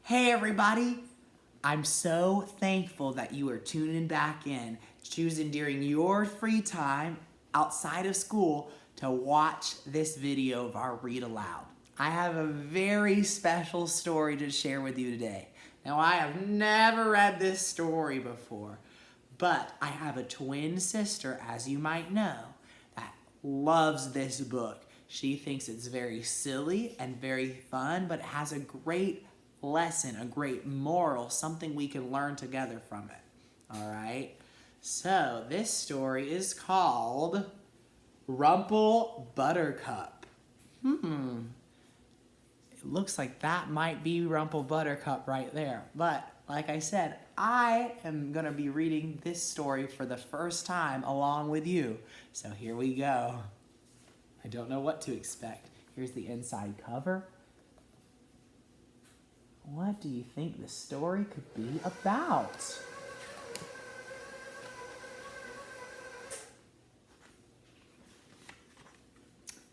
Hey everybody! I'm so thankful that you are tuning back in, choosing during your free time outside of school to watch this video of our read aloud. I have a very special story to share with you today. Now I have never read this story before, but I have a twin sister, as you might know, that loves this book. She thinks it's very silly and very fun, but it has a great lesson, a great moral, something we can learn together from it. All right? So this story is called RumpleButtercup. It looks like that might be RumpleButtercup right there. But like I said, I am going to be reading this story for the first time along with you. So here we go. I don't know what to expect. Here's the inside cover. What do you think the story could be about?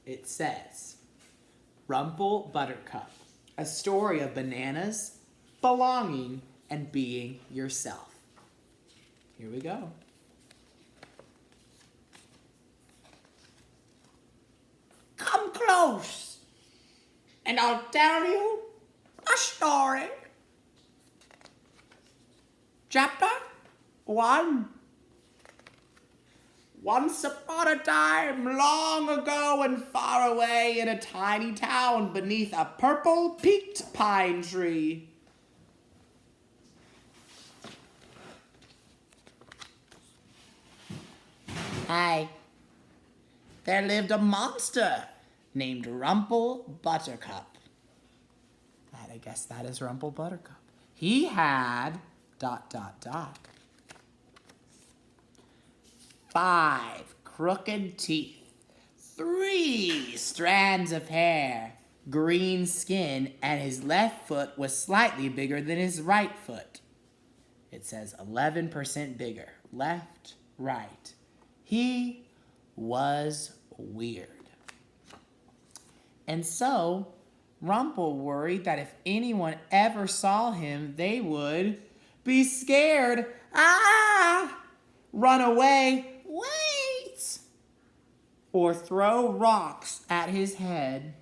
It says, RumpleButtercup, a story of bananas, belonging, and being yourself. Here we go. Come close, and I'll tell you a story. Chapter 1. Once upon a time, long ago and far away, in a tiny town beneath a purple-peaked pine tree. Hi. There lived a monster named RumpleButtercup. I guess that is RumpleButtercup. He had ... 5 crooked teeth, 3 strands of hair, green skin, and his left foot was slightly bigger than his right foot. It says 11% bigger. Left, right. He was weird. And so, Rumple worried that if anyone ever saw him, they would be scared. Run away, wait! Or throw rocks at his head.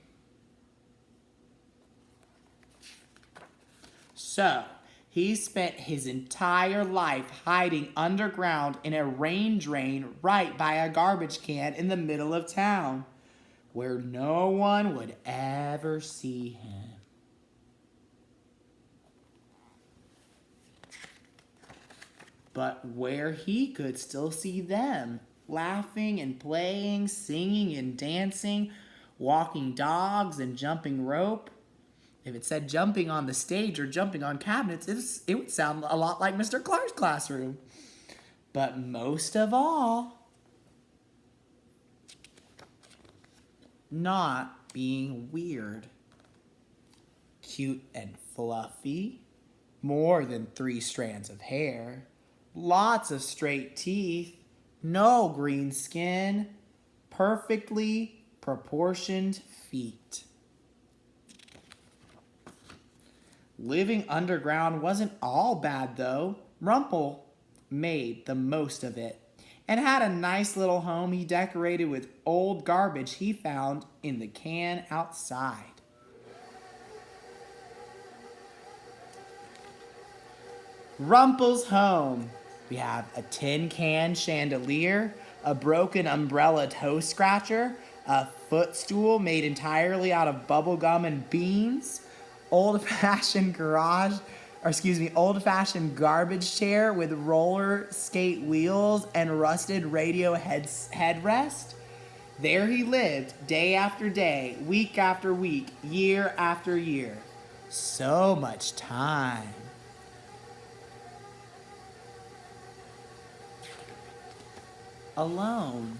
So, he spent his entire life hiding underground in a rain drain right by a garbage can in the middle of town, where no one would ever see him. But where he could still see them, laughing and playing, singing and dancing, walking dogs and jumping rope. If it said jumping on the stage or jumping on cabinets, it would sound a lot like Mr. Clark's classroom. But most of all, not being weird. Cute and fluffy, more than 3 strands of hair, lots of straight teeth, no green skin, perfectly proportioned feet. Living underground wasn't all bad though. Rumple made the most of it and had a nice little home he decorated with old garbage he found in the can outside. Rumple's home. We have a tin can chandelier, a broken umbrella toe scratcher, a footstool made entirely out of bubble gum and beans, old-fashioned garbage chair with roller skate wheels and rusted radio headrest. There he lived day after day, week after week, year after year. So much time. Alone.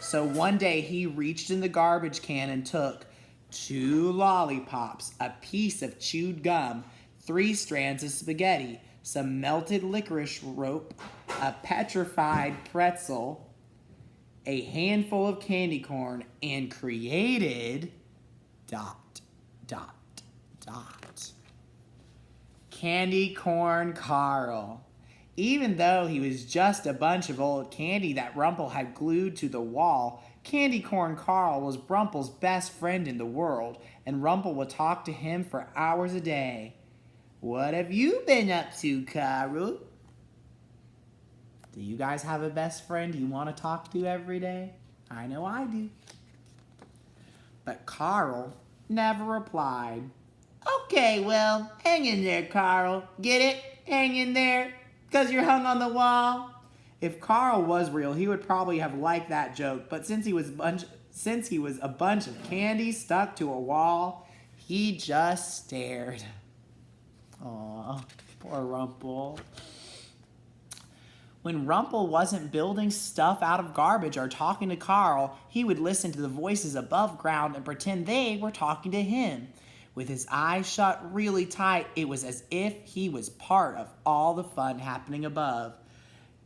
So one day he reached in the garbage can and took 2 lollipops, a piece of chewed gum, 3 strands of spaghetti, some melted licorice rope, a petrified pretzel, a handful of candy corn, and created ... Candy Corn Carl. Even though he was just a bunch of old candy that Rumple had glued to the wall, Candy Corn Carl was Rumple's best friend in the world, and Rumple would talk to him for hours a day. What have you been up to, Carl? Do you guys have a best friend you want to talk to every day? I know I do. But Carl never replied. Okay, well, hang in there, Carl. Get it? Hang in there? 'Cause you're hung on the wall? If Carl was real, he would probably have liked that joke, but since he was a bunch of candy stuck to a wall, he just stared. Aw, poor Rumple. When Rumple wasn't building stuff out of garbage or talking to Carl, he would listen to the voices above ground and pretend they were talking to him. With his eyes shut really tight, it was as if he was part of all the fun happening above.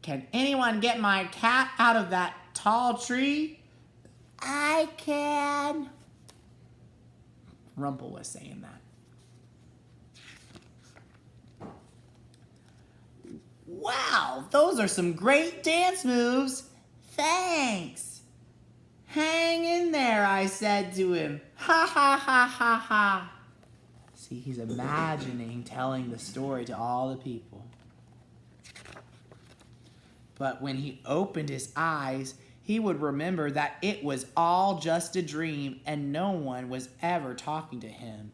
Can anyone get my cat out of that tall tree? I can. Rumple was saying that. Wow, those are some great dance moves. Thanks. Hang in there, I said to him. Ha ha ha ha ha. See, he's imagining telling the story to all the people. But when he opened his eyes, he would remember that it was all just a dream and no one was ever talking to him.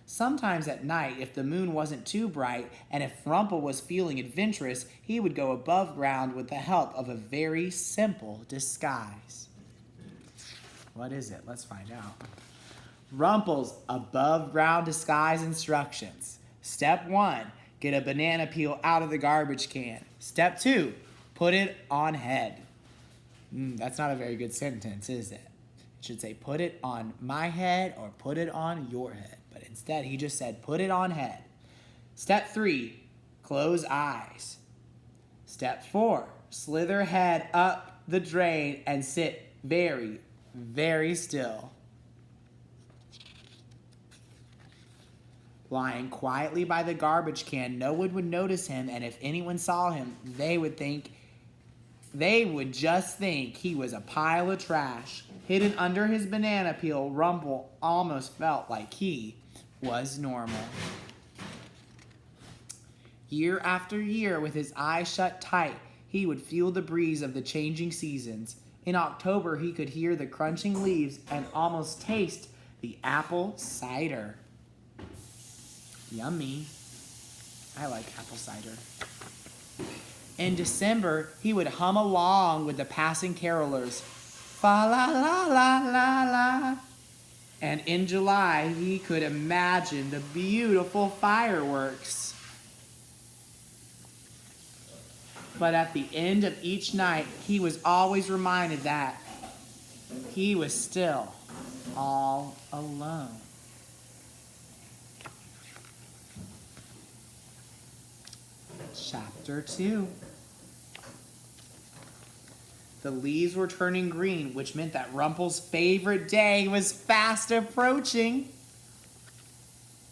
Sometimes at night, if the moon wasn't too bright and if Rumple was feeling adventurous, he would go above ground with the help of a very simple disguise. What is it? Let's find out. Rumple's above ground disguise instructions. Step 1, get a banana peel out of the garbage can. Step 2, put it on head. That's not a very good sentence, is it? It should say put it on my head or put it on your head. But instead, he just said put it on head. Step 3, close eyes. Step 4, slither head up the drain and sit very, very still. Lying quietly by the garbage can, no one would notice him, and if anyone saw him, they would just think he was a pile of trash. Hidden under his banana peel, Rumple almost felt like he was normal. Year after year, with his eyes shut tight, he would feel the breeze of the changing seasons. In October, he could hear the crunching leaves and almost taste the apple cider. Yummy. I like apple cider. In December, he would hum along with the passing carolers. Fa la la la la la. And in July, he could imagine the beautiful fireworks. But at the end of each night, he was always reminded that he was still all alone. Chapter 2. The leaves were turning green, which meant that Rumple's favorite day was fast approaching.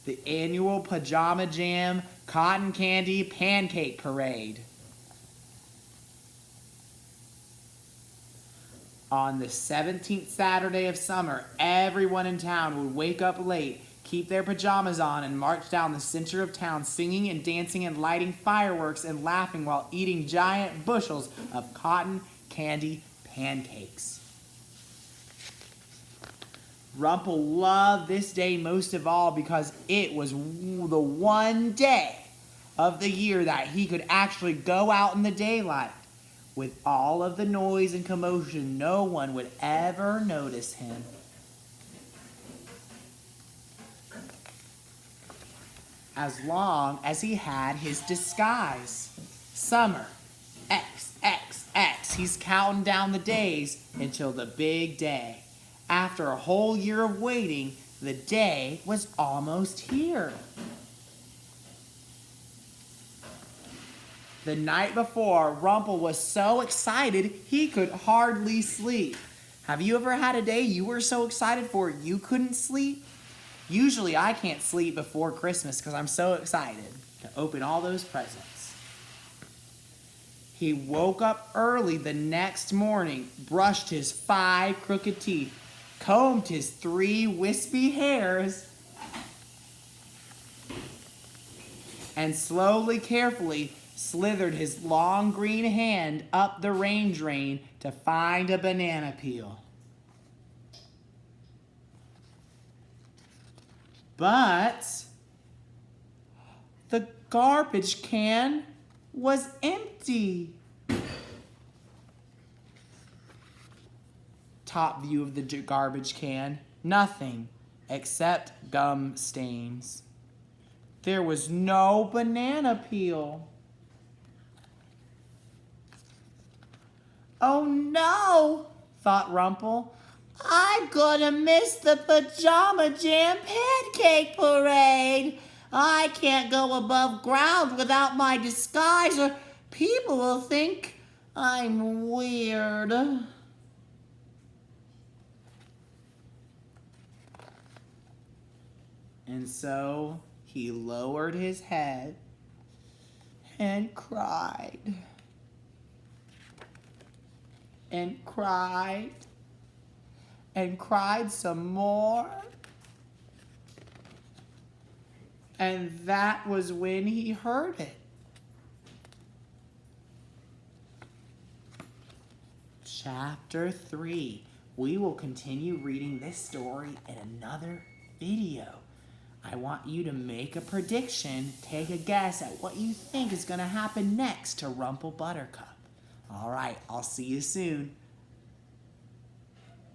The annual Pajama Jam Cotton Candy Pancake Parade. On the 17th Saturday of summer, everyone in town would wake up late, keep their pajamas on, and march down the center of town singing and dancing and lighting fireworks and laughing while eating giant bushels of cotton candy pancakes. Rumple loved this day most of all because it was the one day of the year that he could actually go out in the daylight. With all of the noise and commotion, no one would ever notice him. As long as he had his disguise. Summer, XXX. He's counting down the days until the big day. After a whole year of waiting, the day was almost here. The night before, Rumple was so excited he could hardly sleep. Have you ever had a day you were so excited for you couldn't sleep? Usually I can't sleep before Christmas because I'm so excited. to open all those presents. He woke up early the next morning, brushed his 5 crooked teeth, combed his 3 wispy hairs, and slowly, carefully slithered his long green hand up the rain drain to find a banana peel. But the garbage can was empty. Top view of the garbage can, nothing except gum stains. There was no banana peel. Oh no, thought Rumple. I'm gonna miss the Pajama Jam Pancake Parade. I can't go above ground without my disguise or people will think I'm weird. And so he lowered his head and cried. And cried. And cried some more. And that was when he heard it. Chapter 3. We will continue reading this story in another video. I want you to make a prediction, take a guess at what you think is going to happen next to RumpleButtercup. All right, I'll see you soon.